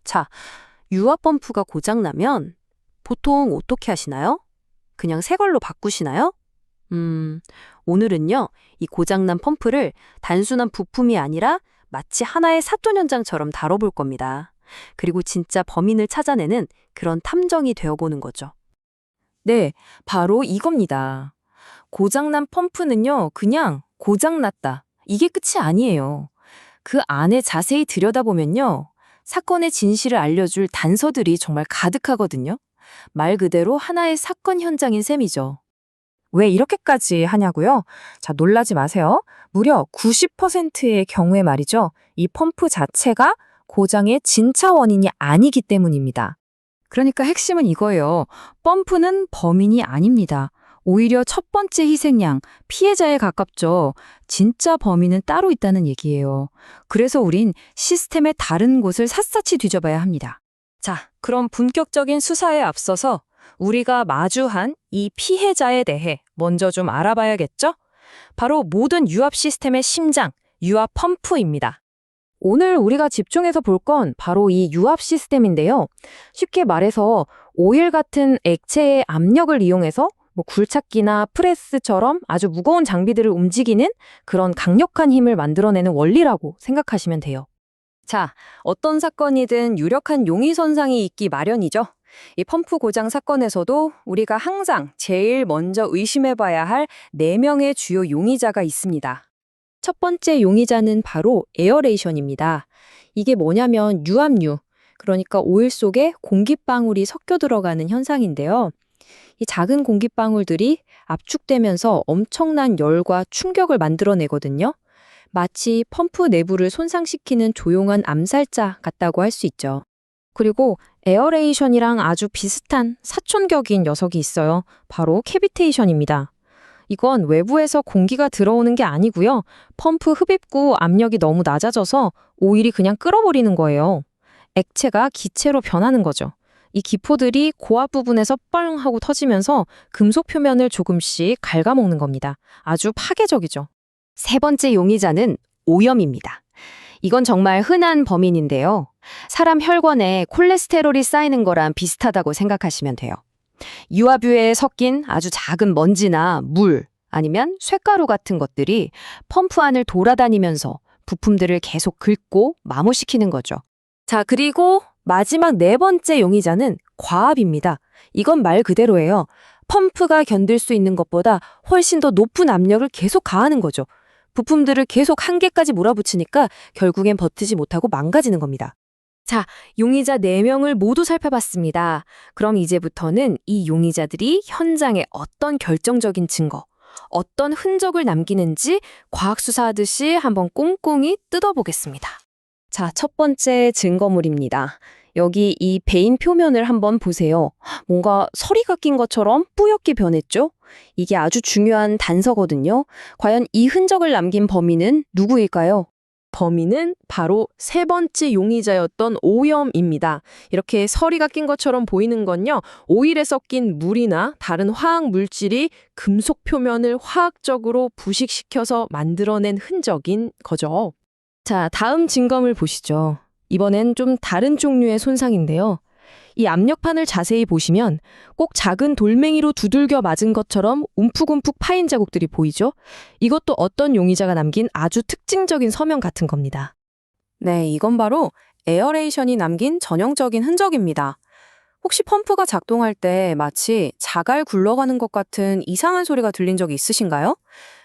자, 유압 펌프가 고장나면 보통 어떻게 하시나요? 그냥 새 걸로 바꾸시나요? 오늘은요, 이 고장난 펌프를 단순한 부품이 아니라 마치 하나의 사건 현장처럼 다뤄볼 겁니다. 그리고 진짜 범인을 찾아내는 그런 탐정이 되어보는 거죠. 네, 바로 이겁니다. 고장난 펌프는요, 그냥 고장났다. 이게 끝이 아니에요. 그 안에 자세히 들여다보면요, 사건의 진실을 알려줄 단서들이 정말 가득하거든요. 말 그대로 하나의 사건 현장인 셈이죠. 왜 이렇게까지 하냐고요? 자, 놀라지 마세요. 무려 90%의 경우에 말이죠. 이 펌프 자체가 고장의 진짜 원인이 아니기 때문입니다. 그러니까 핵심은 이거예요. 펌프는 범인이 아닙니다. 오히려 첫 번째 희생양, 피해자에 가깝죠. 진짜 범인은 따로 있다는 얘기예요. 그래서 우린 시스템의 다른 곳을 샅샅이 뒤져봐야 합니다. 자, 그럼 본격적인 수사에 앞서서 우리가 마주한 이 피해자에 대해 먼저 좀 알아봐야겠죠? 바로 모든 유압 시스템의 심장, 유압 펌프입니다. 오늘 우리가 집중해서 볼 건 바로 이 유압 시스템인데요. 쉽게 말해서 오일 같은 액체의 압력을 이용해서 굴착기나 프레스처럼 아주 무거운 장비들을 움직이는 그런 강력한 힘을 만들어내는 원리라고 생각하시면 돼요. 자, 어떤 사건이든 유력한 용의 선상이 있기 마련이죠. 이 펌프 고장 사건에서도 우리가 항상 제일 먼저 의심해봐야 할 4명의 주요 용의자가 있습니다. 첫 번째 용의자는 바로 에어레이션입니다. 이게 뭐냐면 유압류, 그러니까 오일 속에 공기방울이 섞여 들어가는 현상인데요. 이 작은 공기방울들이 압축되면서 엄청난 열과 충격을 만들어내거든요. 마치 펌프 내부를 손상시키는 조용한 암살자 같다고 할 수 있죠. 그리고 에어레이션이랑 아주 비슷한 사촌격인 녀석이 있어요. 바로 캐비테이션입니다. 이건 외부에서 공기가 들어오는 게 아니고요. 펌프 흡입구 압력이 너무 낮아져서 오일이 그냥 끓어버리는 거예요. 액체가 기체로 변하는 거죠. 이 기포들이 고압 부분에서 뻥 하고 터지면서 금속 표면을 조금씩 갉아먹는 겁니다. 아주 파괴적이죠. 세 번째 용의자는 오염입니다. 이건 정말 흔한 범인인데요. 사람 혈관에 콜레스테롤이 쌓이는 거랑 비슷하다고 생각하시면 돼요. 유압유에 섞인 아주 작은 먼지나 물, 아니면 쇳가루 같은 것들이 펌프 안을 돌아다니면서 부품들을 계속 긁고 마모시키는 거죠. 자, 그리고 마지막 4번째 용의자는 과압입니다. 이건 말 그대로예요. 펌프가 견딜 수 있는 것보다 훨씬 더 높은 압력을 계속 가하는 거죠. 부품들을 계속 한계까지 몰아붙이니까 결국엔 버티지 못하고 망가지는 겁니다. 자, 용의자 4명을 모두 살펴봤습니다. 그럼 이제부터는 이 용의자들이 현장에 어떤 결정적인 증거, 어떤 흔적을 남기는지 과학수사하듯이 한번 꼼꼼히 뜯어보겠습니다. 자, 첫 번째 증거물입니다. 여기 이 베인 표면을 한번 보세요. 뭔가 서리가 낀 것처럼 뿌옇게 변했죠? 이게 아주 중요한 단서거든요. 과연 이 흔적을 남긴 범인은 누구일까요? 범인은 바로 세 번째 용의자였던 오염입니다. 이렇게 서리가 낀 것처럼 보이는 건요, 오일에 섞인 물이나 다른 화학 물질이 금속 표면을 화학적으로 부식시켜서 만들어낸 흔적인 거죠. 자, 다음 증거물 보시죠. 이번엔 좀 다른 종류의 손상인데요. 이 압력판을 자세히 보시면 꼭 작은 돌멩이로 두들겨 맞은 것처럼 움푹움푹 파인 자국들이 보이죠? 이것도 어떤 용의자가 남긴 아주 특징적인 서명 같은 겁니다. 네, 이건 바로 에어레이션이 남긴 전형적인 흔적입니다. 혹시 펌프가 작동할 때 마치 자갈 굴러가는 것 같은 이상한 소리가 들린 적이 있으신가요?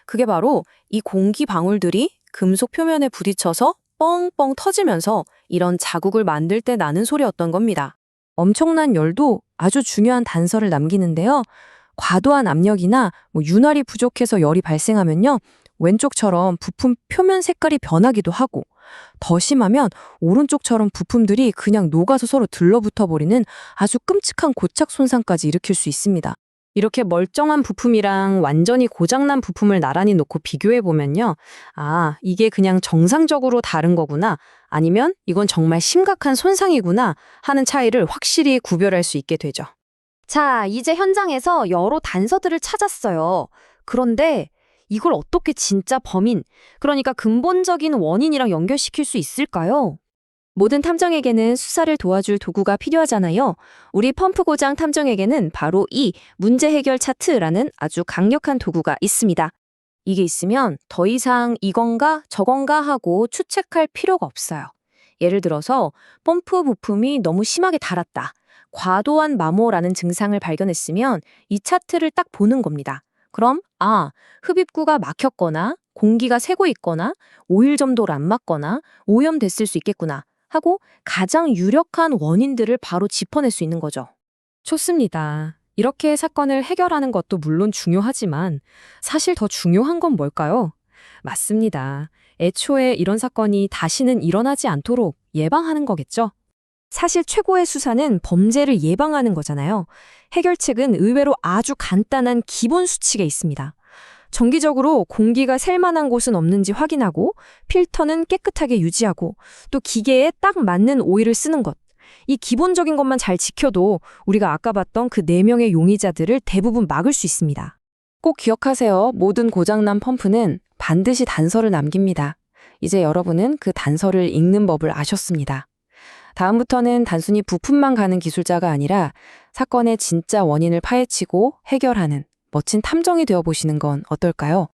그게 바로 이 공기 방울들이 금속 표면에 부딪혀서 뻥뻥 터지면서 이런 자국을 만들 때 나는 소리였던 겁니다. 엄청난 열도 아주 중요한 단서를 남기는데요. 과도한 압력이나 윤활이 부족해서 열이 발생하면요, 왼쪽처럼 부품 표면 색깔이 변하기도 하고, 더 심하면 오른쪽처럼 부품들이 그냥 녹아서 서로 들러붙어 버리는 아주 끔찍한 고착 손상까지 일으킬 수 있습니다. 이렇게 멀쩡한 부품이랑 완전히 고장난 부품을 나란히 놓고 비교해 보면요, 아, 이게 그냥 정상적으로 다른 거구나, 아니면 이건 정말 심각한 손상이구나 하는 차이를 확실히 구별할 수 있게 되죠. 자, 이제 현장에서 여러 단서들을 찾았어요. 그런데 이걸 어떻게 진짜 범인, 그러니까 근본적인 원인이랑 연결시킬 수 있을까요? 모든 탐정에게는 수사를 도와줄 도구가 필요하잖아요. 우리 펌프 고장 탐정에게는 바로 이 문제 해결 차트라는 아주 강력한 도구가 있습니다. 이게 있으면 더 이상 이건가 저건가 하고 추측할 필요가 없어요. 예를 들어서 펌프 부품이 너무 심하게 닳았다. 과도한 마모라는 증상을 발견했으면 이 차트를 딱 보는 겁니다. 그럼 흡입구가 막혔거나 공기가 새고 있거나 오일 점도를 안 맞거나 오염됐을 수 있겠구나 하고 가장 유력한 원인들을 바로 짚어낼 수 있는 거죠. 좋습니다. 이렇게 사건을 해결하는 것도 물론 중요하지만 사실 더 중요한 건 뭘까요? 맞습니다. 애초에 이런 사건이 다시는 일어나지 않도록 예방하는 거겠죠? 사실 최고의 수사는 범죄를 예방하는 거잖아요. 해결책은 의외로 아주 간단한 기본 수칙에 있습니다. 정기적으로 공기가 샐 만한 곳은 없는지 확인하고 필터는 깨끗하게 유지하고 또 기계에 딱 맞는 오일을 쓰는 것. 이 기본적인 것만 잘 지켜도 우리가 아까 봤던 그 4명의 용의자들을 대부분 막을 수 있습니다. 꼭 기억하세요. 모든 고장난 펌프는 반드시 단서를 남깁니다. 이제 여러분은 그 단서를 읽는 법을 아셨습니다. 다음부터는 단순히 부품만 가는 기술자가 아니라 사건의 진짜 원인을 파헤치고 해결하는 멋진 탐정이 되어보시는 건 어떨까요?